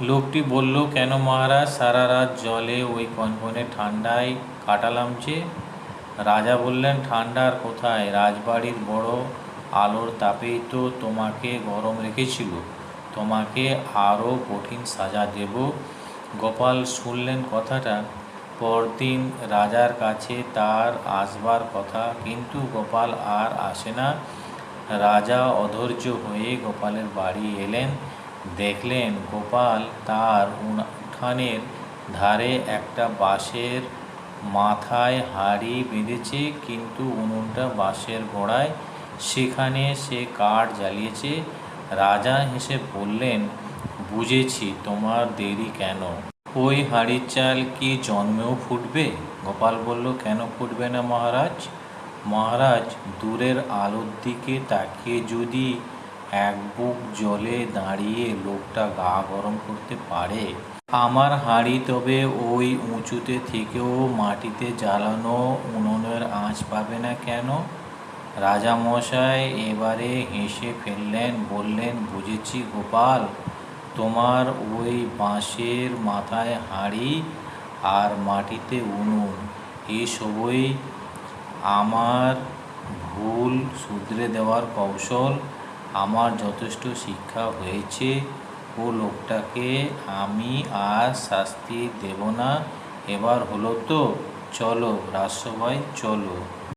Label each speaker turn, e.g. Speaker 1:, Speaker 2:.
Speaker 1: লোকটি বলল, কেন মহারাজ, সারা রাত জলে ওই কনকনে ঠান্ডায় কাটালাম যে। রাজা বললেন, ঠান্ডা আর কোথায়, রাজবাড়ির বড় আলোর তাপেই তো তোমাকে গরম রেখেছিল। তোমাকে আরও কঠিন সাজা দেব। গোপাল শুনলেন কথাটা। পরদিন রাজার কাছে তার আসবার কথা, কিন্তু গোপাল আর আসে না। রাজা অধৈর্য হয়ে গোপালের বাড়ি এলেন। দেখলেন গোপাল তার উঠানের ধারে একটা বাঁশের মাথায় হাঁড়ি বেঁধেছে, কিন্তু উনুনটা বাঁশের গোড়ায়, সেখানে সে কাঠ জ্বালিয়েছে। রাজা হেসে বললেন, বুঝেছি তোমার দেরি কেন। ওই হাঁড়ির চাল কি জন্মেও ফুটবে? গোপাল বলল, কেন ফুটবে না মহারাজ? মহারাজ, দূরের আলোর দিকে তাকিয়ে যদি এক বুক জলে দাঁড়িয়ে লোকটা গা গরম করতে পারে, আমার হাঁড়ি তবে ওই উঁচুতে থেকেও মাটিতে জ্বালানো উনুনের আঁচ পাবে না কেন? রাজামশাই এবারে হেসে ফেললেন, বললেন, বুঝেছি গোপাল, তোমার ওই বাঁশের মাথায় হাঁড়ি আর মাটিতে উনুন, এসবই আমার ভুল শুধরে দেওয়ার কৌশল। আমার যথেষ্ট শিক্ষা হয়েছে, ও লোকটাকে আমি আর শাস্তি দেব না। এবার হলো তো, চলো রাজসভায় চলো।